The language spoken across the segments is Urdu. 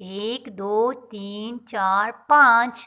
1 2 3 4 5,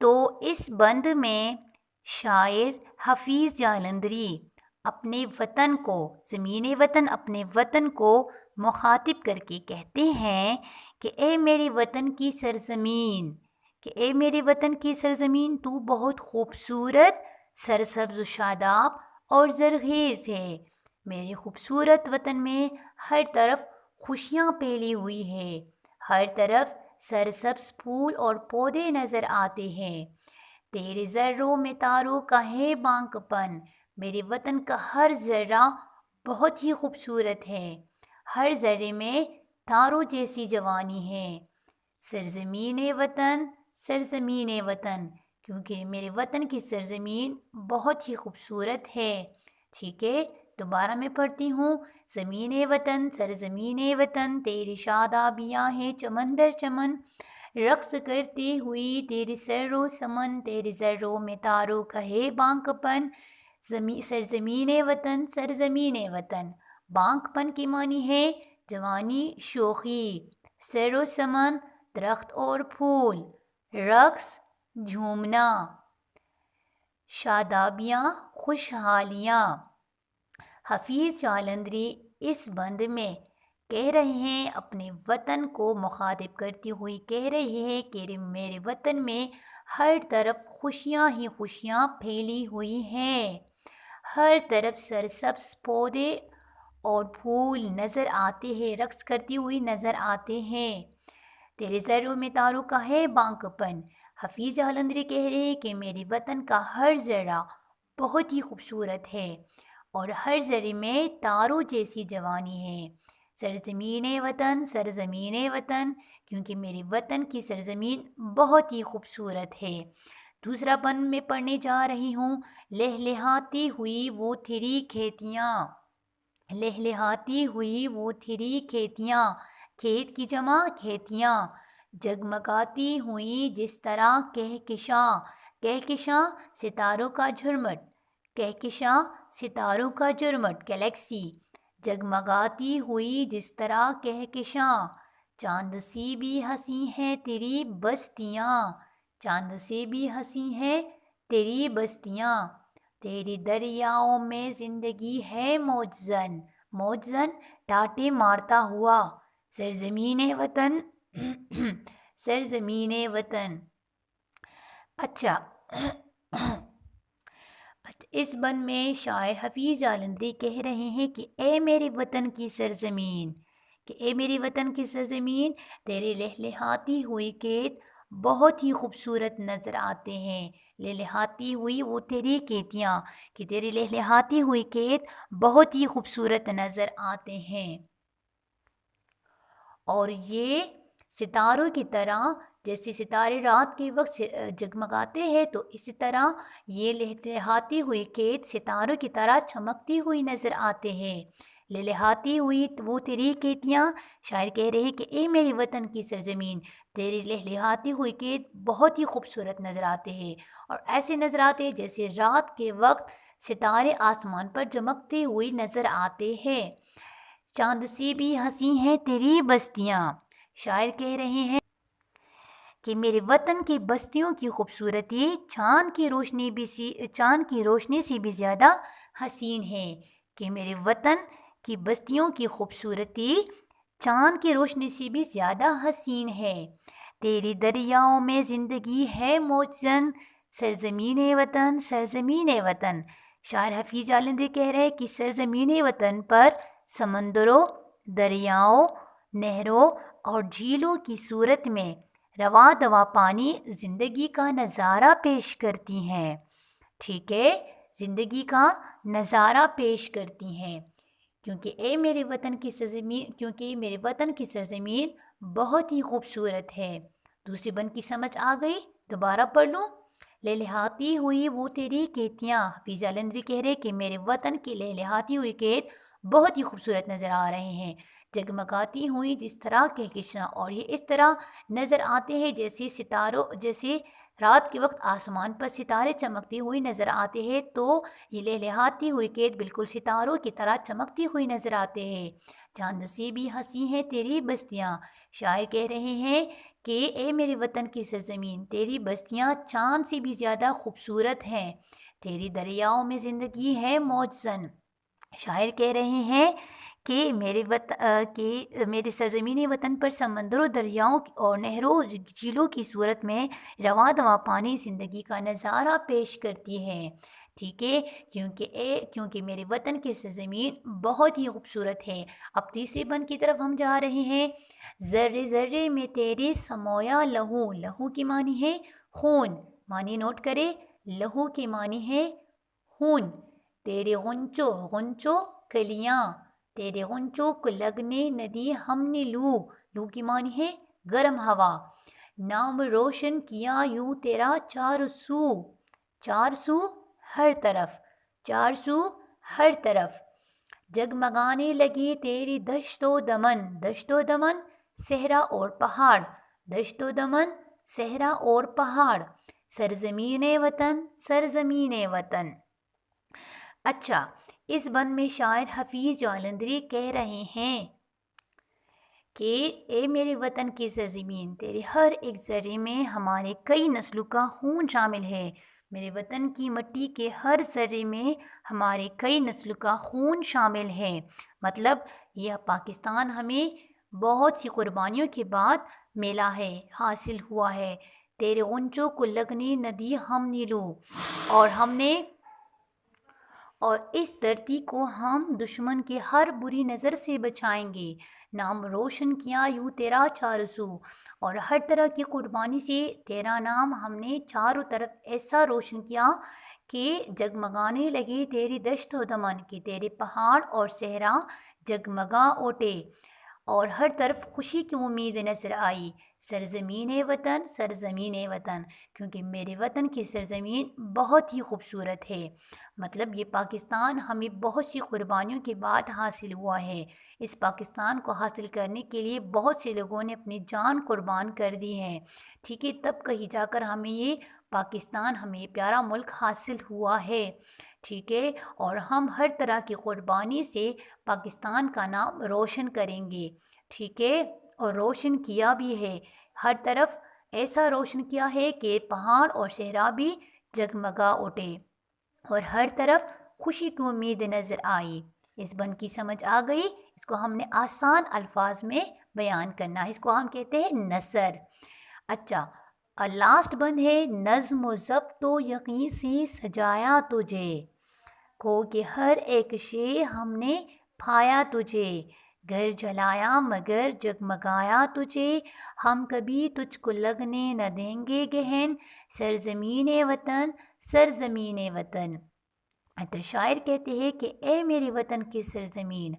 تو اس بند میں شاعر حفیظ جالندری اپنے وطن کو، زمین وطن، اپنے وطن کو مخاطب کر کے کہتے ہیں کہ اے میرے وطن کی سرزمین، کہ اے میرے وطن کی سرزمین، تو بہت خوبصورت، سرسبز و شاداب اور زرخیز ہے۔ میرے خوبصورت وطن میں ہر طرف خوشیاں پھیلی ہوئی ہے، ہر طرف سرسبز پھول اور پودے نظر آتے ہیں۔ تیرے ذروں میں تاروں کا ہے بانک پن، میرے وطن کا ہر ذرہ بہت ہی خوبصورت ہے، ہر ذرے میں تاروں جیسی جوانی ہے۔ سرزمین وطن، سرزمین وطن، کیونکہ میرے وطن کی سرزمین بہت ہی خوبصورت ہے۔ ٹھیک ہے، دوبارہ میں پڑھتی ہوں۔ زمین وطن، سرزمین وطن، تیری شادابیاں ہیں چمن در چمن، رقص کرتی ہوئی تیری سر و سمن، تیرے ذروں میں تاروں کا ہے بانک پن۔ سرزمین وطن، سرزمین وطن، بانک پن کی معنی ہے جوانی، شوخی، سر و سمن، درخت اور پھول، رقص، جھومنا، شادابیاں، خوشحالیاں۔ حفیظ جالندری اس بند میں کہہ رہے ہیں، اپنے وطن کو مخاطب کرتی ہوئی کہہ رہے ہیں کہ میرے وطن میں ہر طرف خوشیاں ہی خوشیاں پھیلی ہوئی ہیں، ہر طرف سرسبز پودے اور پھول نظر آتے ہیں، رقص کرتی ہوئی نظر آتے ہیں۔ تیرے ذروں میں تاروں کا ہے بانک پن۔ حفیظ جالندری کہہ رہے ہیں کہ میرے وطن کا ہر ذرہ بہت ہی خوبصورت ہے اور ہر ذرے میں تاروں جیسی جوانی ہے۔ سرزمین وطن، سرزمین وطن، کیونکہ میرے وطن کی سرزمین بہت ہی خوبصورت ہے۔ دوسرا بند میں پڑھنے جا رہی ہوں۔ لہلہاتی ہوئی وہ تیری کھیتیاں، لہلہاتی ہوئی وہ تیری کھیتیاں، کھیت کی جمع کھیتیاں، جگمگاتی ہوئی جس طرح کہکشاں، کہکشاں ستاروں کا جھرمٹ، کہکشاں ستاروں کا جھرمٹ، گلیکسی، جگمگاتی ہوئی جس طرح کہکشاں، چاند سی بھی ہنسی ہیں تیری بستیاں، چاند سے بھی ہنسی ہیں تیری بستیاں، تیری دریاؤں میں زندگی ہے موج زن، موج زن ٹاٹے مارتا ہوا۔ سرزمین وطن، سرزمین وطن۔ اچھا، اس بند میں شاعر حفیظ جالندری کہہ رہے ہیں کہ اے میرے وطن کی سرزمین، کہ اے میرے وطن کی سرزمین، تیرے لہلہاتی ہوئی کھیت بہت ہی خوبصورت نظر آتے ہیں۔ لہلہاتی ہوئی وہ تیری کھیتیاں، کہ تیری لہلہاتی ہوئی کھیت بہت ہی خوبصورت نظر آتے ہیں، اور یہ ستاروں کی طرح، جیسے ستارے رات کے وقت جگمگاتے ہیں تو اسی طرح یہ لہلہاتی ہوئی کھیت ستاروں کی طرح چمکتی ہوئی نظر آتے ہیں۔ لہلہاتی ہوئی وہ تیری کھیتیاں، شاعر کہہ رہے ہیں کہ اے میرے وطن کی سرزمین، تیری لہلہاتی ہوئی کھیت بہت ہی خوبصورت نظر آتے ہیں، اور ایسے نظر آتے ہیں جیسے رات کے وقت ستارے آسمان پر چمکتے ہوئے نظر آتے ہیں۔ چاند سے بھی ہنسی ہیں تیری بستیاں، شاعر کہہ رہے ہیں کہ میرے وطن کی بستیوں کی خوبصورتی چاند کی روشنی سے بھی زیادہ حسین ہے، کہ میرے وطن کی بستیوں کی خوبصورتی چاند کی روشنی سے بھی زیادہ حسین ہے۔ تیری دریاؤں میں زندگی ہے موج زن، سرزمین وطن، سرزمین وطن، شاعر حفیظ جالندری کہہ رہے ہیں کہ سرزمین وطن پر سمندروں، دریاؤں، نہروں اور جھیلوں کی صورت میں رواں دواں پانی زندگی کا نظارہ پیش کرتی ہیں۔ ٹھیک ہے، زندگی کا نظارہ پیش کرتی ہیں، کیونکہ اے میرے وطن کی سرزمین، کیونکہ میرے وطن کی سرزمین بہت ہی خوبصورت ہے۔ دوسری بند کی سمجھ آ گئی؟ دوبارہ پڑھ لوں۔ لہلہاتی ہوئی وہ تیری کھیتیاں، حفیظ جالندری کہہ رہے کہ میرے وطن کی لہلہاتی ہوئی کھیت بہت ہی خوبصورت نظر آ رہے ہیں، جگمگاتی ہوئی جس طرح کہکشاں، اور یہ اس طرح نظر آتے ہیں جیسے ستاروں، جیسے رات کے وقت آسمان پر ستارے چمکتے ہوئے نظر آتے ہیں تو یہ لہلہاتی ہوئی قید بالکل ستاروں کی طرح چمکتی ہوئی نظر آتے ہیں۔ چاند سے بھی ہنسی ہیں تیری بستیاں۔ شاعر کہہ رہے ہیں کہ اے میرے وطن کی سرزمین، تیری بستیاں چاند سے بھی زیادہ خوبصورت ہیں، تیری دریاؤں میں زندگی ہے موج زن۔ شاعر کہہ رہے ہیں کہ میرے سرزمین وطن پر سمندر و دریاؤں اور نہروں و جھیلوں کی صورت میں رواں دواں پانی زندگی کا نظارہ پیش کرتی ہے، ٹھیک ہے، کیونکہ میرے وطن کی سرزمین بہت ہی خوبصورت ہے۔ اب تیسری بند کی طرف ہم جا رہے ہیں۔ ذرے ذرے میں تیرے سمویا لہو، لہو کی معنی ہے خون، معنی نوٹ کرے، لہو کی معنی ہے خون۔ تیرے غنچو، غنچو کلیاں، تیرے غنچوں کو لگنے ندی ہم نے لو، لو کی معنی ہے گرم ہوا۔ نام روشن کیا یوں تیرا چار سو، چار سو ہر طرف، چار سو ہر طرف۔ جگمگانے لگی تیری دشت و دمن، دشت و دمن صحرا اور پہاڑ، دشت و دمن صحرا اور پہاڑ۔ سرزمین وطن، سرزمین وطن۔ اچھا، اس بند میں شاعر حفیظ جالندھری کہہ رہے ہیں کہ اے میرے وطن کی سرزمین، تیرے ہر ایک ذرے میں ہمارے کئی نسلوں کا خون شامل ہے، میرے وطن کی مٹی کے ہر ذرے میں ہمارے کئی نسلوں کا خون شامل ہے۔ مطلب یہ پاکستان ہمیں بہت سی قربانیوں کے بعد ملا ہے، حاصل ہوا ہے۔ تیرے غنچوں کو لگنے ندی ہم نے لو، اور اس دھرتی کو ہم دشمن کے ہر بری نظر سے بچائیں گے۔ نام روشن کیا یوں تیرا چار سو، اور ہر طرح کی قربانی سے تیرا نام ہم نے چاروں طرف ایسا روشن کیا کہ جگمگانے لگے تیری دشت و دمن، کہ تیرے پہاڑ اور صحرا جگمگا اٹھے اور ہر طرف خوشی کی امید نظر آئی۔ سرزمین وطن، سرزمین وطن، کیونکہ میرے وطن کی سرزمین بہت ہی خوبصورت ہے۔ مطلب یہ پاکستان ہمیں بہت سی قربانیوں کے بعد حاصل ہوا ہے۔ اس پاکستان کو حاصل کرنے کے لیے بہت سے لوگوں نے اپنی جان قربان کر دی ہے، ٹھیک ہے، تب کہیں جا کر ہمیں یہ پاکستان، ہمیں یہ پیارا ملک حاصل ہوا ہے، ٹھیک ہے، اور ہم ہر طرح کی قربانی سے پاکستان کا نام روشن کریں گے، ٹھیک ہے، اور روشن کیا بھی ہے، ہر طرف ایسا روشن کیا ہے کہ پہاڑ اور صحرا بھی جگمگا اٹھے اور ہر طرف خوشی کی امید نظر آئی۔ اس بند کی سمجھ آ گئی؟ اس کو ہم نے آسان الفاظ میں بیان کرنا ہے، اس کو ہم کہتے ہیں نثر۔ اچھا، لاسٹ بند ہے، نظم و ضبط و یقین سے سجایا تجھے، کھو کے ہر ایک شے ہم نے پایا تجھے، گھر جلایا مگر جگمگایا تجھے، ہم کبھی تجھ کو لگنے نہ دیں گے گہن، سرزمین وطن، سرزمین وطن۔ تو شاعر کہتے ہیں کہ اے میرے وطن کی سرزمین،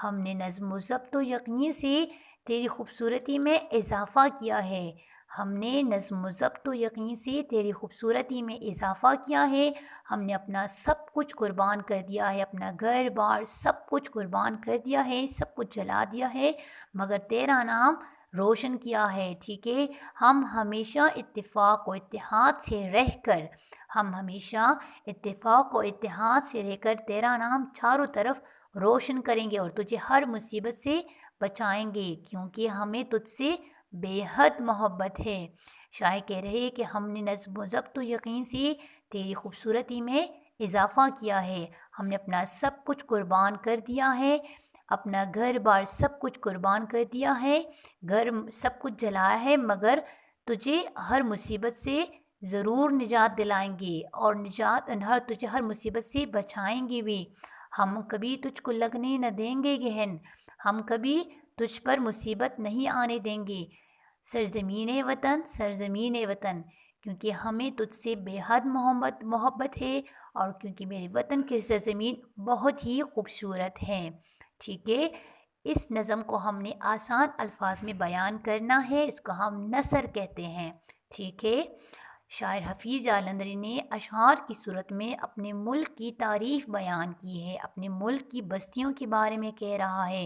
ہم نے نظم و ضبط و یقین سے تیری خوبصورتی میں اضافہ کیا ہے، ہم نے نظم و ضبط و یقین سے تیری خوبصورتی میں اضافہ کیا ہے، ہم نے اپنا سب کچھ قربان کر دیا ہے، اپنا گھر بار سب کچھ قربان کر دیا ہے، سب کچھ جلا دیا ہے، مگر تیرا نام روشن کیا ہے، ٹھیک ہے، ہم ہمیشہ اتفاق و اتحاد سے رہ کر، ہم ہمیشہ اتفاق و اتحاد سے رہ کر تیرا نام چاروں طرف روشن کریں گے اور تجھے ہر مصیبت سے بچائیں گے، کیونکہ ہمیں تجھ سے بے حد محبت ہے۔ شاعر کہہ رہے کہ ہم نے نظم و ضبط و یقین سے تیری خوبصورتی میں اضافہ کیا ہے، ہم نے اپنا سب کچھ قربان کر دیا ہے، اپنا گھر بار سب کچھ قربان کر دیا ہے، گھر سب کچھ جلایا ہے، مگر تجھے ہر مصیبت سے ضرور نجات دلائیں گے اور تجھے ہر مصیبت سے بچائیں گے بھی، ہم کبھی تجھ کو لگنے نہ دیں گے گہن، ہم کبھی تجھ پر مصیبت نہیں آنے دیں گے، سرزمین وطن، سرزمین وطن، کیونکہ ہمیں تجھ سے بے حد محبت ہے اور کیونکہ میرے وطن کی سرزمین بہت ہی خوبصورت ہے، ٹھیک ہے۔ اس نظم کو ہم نے آسان الفاظ میں بیان کرنا ہے، اس کو ہم نثر کہتے ہیں، ٹھیک ہے۔ شاعر حفیظ جالندھری نے اشعار کی صورت میں اپنے ملک کی تعریف بیان کی ہے، اپنے ملک کی بستیوں کے بارے میں کہہ رہا ہے،